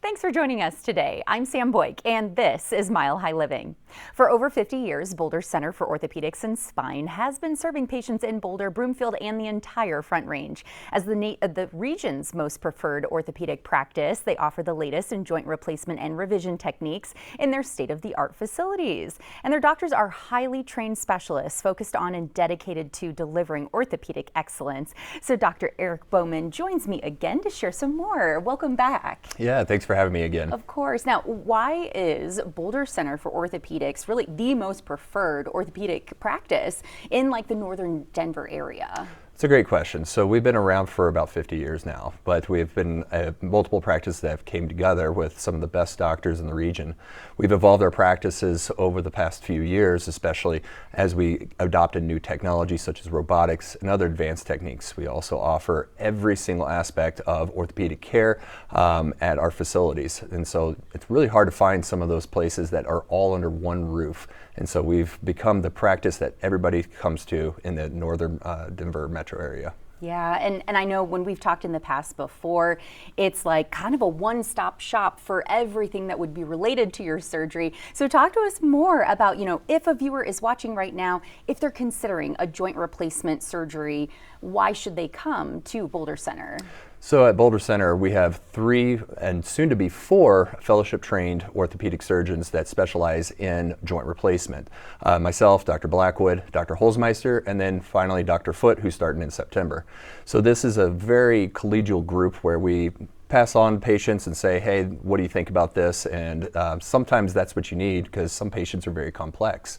Thanks for joining us today. I'm Sam Boyk, and this is Mile High Living. For over 50 years, BoulderCenter for Orthopedics and Spine has been serving patients in Boulder, Broomfield, and the entire Front Range. As the region's most preferred orthopedic practice, they offer the latest in joint replacement and revision techniques in their state-of-the-art facilities. And their doctors are highly trained specialists focused on and dedicated to delivering orthopedic excellence. So Dr. Erik Bowman joins me again to share some more. Welcome back. Yeah, thanks for having me again. Of course. Now, why is BoulderCenter for Orthopedics really the most preferred orthopedic practice in the northern Denver area? It's a great question. So we've been around for about 50 years now, but we've been multiple practices that have came together with some of the best doctors in the region. We've evolved our practices over the past few years, especially as we adopted new technology such as robotics and other advanced techniques. We also offer every single aspect of orthopedic care at our facilities. And so it's really hard to find some of those places that are all under one roof. And so we've become the practice that everybody comes to in the northern Denver metro area. Yeah, and I know when we've talked in the past before, it's kind of a one-stop shop for everything that would be related to your surgery. So talk to us more about, if a viewer is watching right now, if they're considering a joint replacement surgery, why should they come to BoulderCenter? So at BoulderCenter, we have 3 and soon to be 4 fellowship-trained orthopedic surgeons that specialize in joint replacement. Myself, Dr. Blackwood, Dr. Holzmeister, and then finally Dr. Foote, who's starting in September. So this is a very collegial group where we pass on patients and say, hey, what do you think about this? And sometimes that's what you need because some patients are very complex.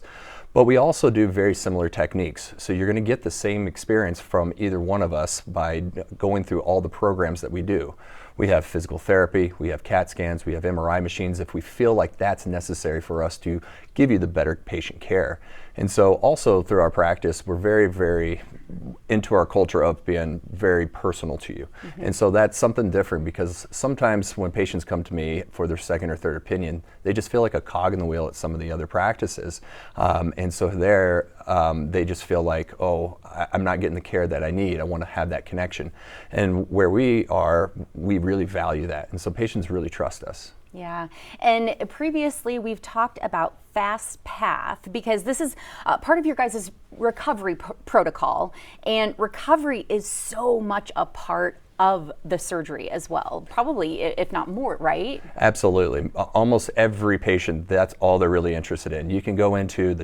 But we also do very similar techniques. So you're going to get the same experience from either one of us by going through all the programs that we do. We have physical therapy, we have CAT scans, we have MRI machines if we feel like that's necessary for us to give you the better patient care. And so also through our practice, we're very, very into our culture of being very personal to you. Mm-hmm. And so that's something different because sometimes when patients come to me for their second or third opinion, they just feel like a cog in the wheel at some of the other practices. And so they just feel like, oh, I'm not getting the care that I need. I want to have that connection. And where we are, we really value that. And so patients really trust us. Yeah, and previously we've talked about Fast Path because this is part of your guys' recovery protocol, and recovery is so much a part of the surgery as well, probably if not more, right? Absolutely. Almost every patient, that's all they're really interested in. You can go into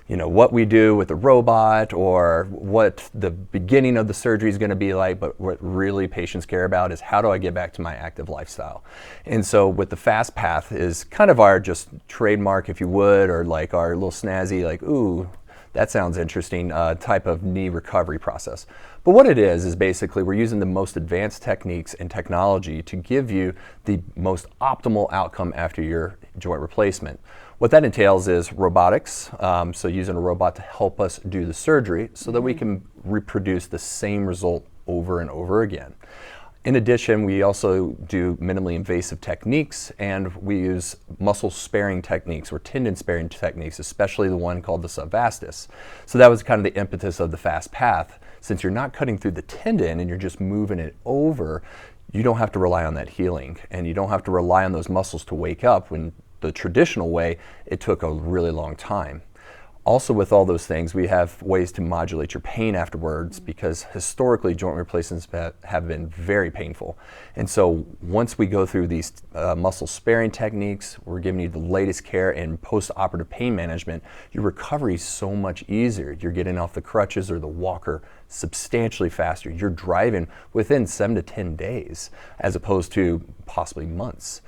what we do with the robot or what the beginning of the surgery is going to be like, but what really patients care about is how do I get back to my active lifestyle? And so with the Fast Path is kind of our just trademark, if you would, or our little snazzy, ooh, that sounds interesting, type of knee recovery process. But what it is basically we're using the most advanced techniques and technology to give you the most optimal outcome after your joint replacement. What that entails is robotics, so using a robot to help us do the surgery so that we can reproduce the same result over and over again. In addition, we also do minimally invasive techniques, and we use muscle sparing techniques or tendon sparing techniques, especially the one called the subvastus. So that was kind of the impetus of the Fast Path. Since you're not cutting through the tendon and you're just moving it over, you don't have to rely on that healing, and you don't have to rely on those muscles to wake up when the traditional way, it took a really long time. Also with all those things, we have ways to modulate your pain afterwards because historically joint replacements have been very painful. And so once we go through these muscle sparing techniques, we're giving you the latest care in post-operative pain management, your recovery is so much easier. You're getting off the crutches or the walker substantially faster. You're driving within 7 to 10 days as opposed to possibly months.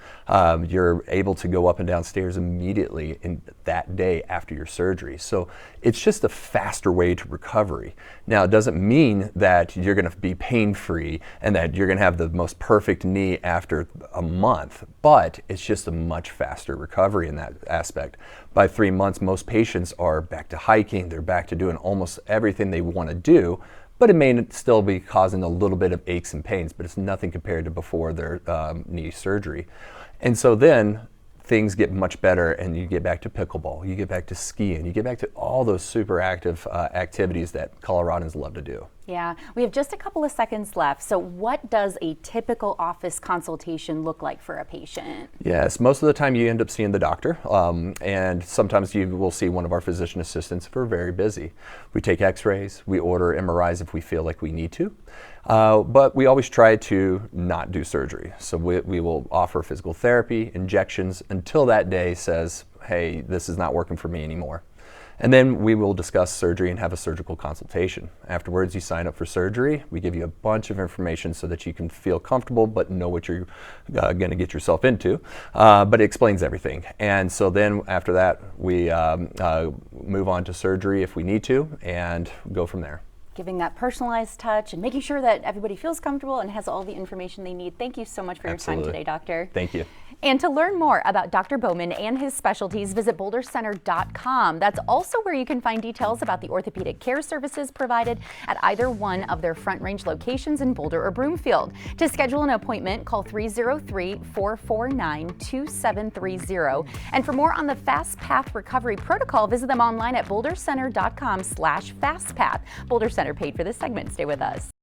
You're able to go up and down stairs immediately in that day after your surgery. So it's just a faster way to recovery. Now, it doesn't mean that you're going to be pain-free and that you're going to have the most perfect knee after a month, but it's just a much faster recovery in that aspect. By 3 months, most patients are back to hiking, they're back to doing almost everything they want to do, but it may still be causing a little bit of aches and pains, but it's nothing compared to before their knee surgery. And so then things get much better and you get back to pickleball, you get back to skiing, you get back to all those super active activities that Coloradans love to do. Yeah, we have just a couple of seconds left. So what does a typical office consultation look like for a patient? Yes, most of the time you end up seeing the doctor, and sometimes you will see one of our physician assistants if we're very busy. We take x-rays, we order MRIs if we feel like we need to, but we always try to not do surgery. So we will offer physical therapy, injections, until that day says, hey, this is not working for me anymore. And then we will discuss surgery and have a surgical consultation. Afterwards, you sign up for surgery. We give you a bunch of information so that you can feel comfortable but know what you're going to get yourself into. But it explains everything. And so then after that, we move on to surgery if we need to and go from there. Giving that personalized touch and making sure that everybody feels comfortable and has all the information they need. Thank you so much for your time today, Doctor. Thank you. And to learn more about Dr. Bowman and his specialties, visit BoulderCenter.com. That's also where you can find details about the orthopedic care services provided at either one of their Front Range locations in Boulder or Broomfield. To schedule an appointment, call 303-449-2730. And for more on the Fast Path Recovery Protocol, visit them online at BoulderCenter.com/FastPath. BoulderCenter paid for this segment. Stay with us.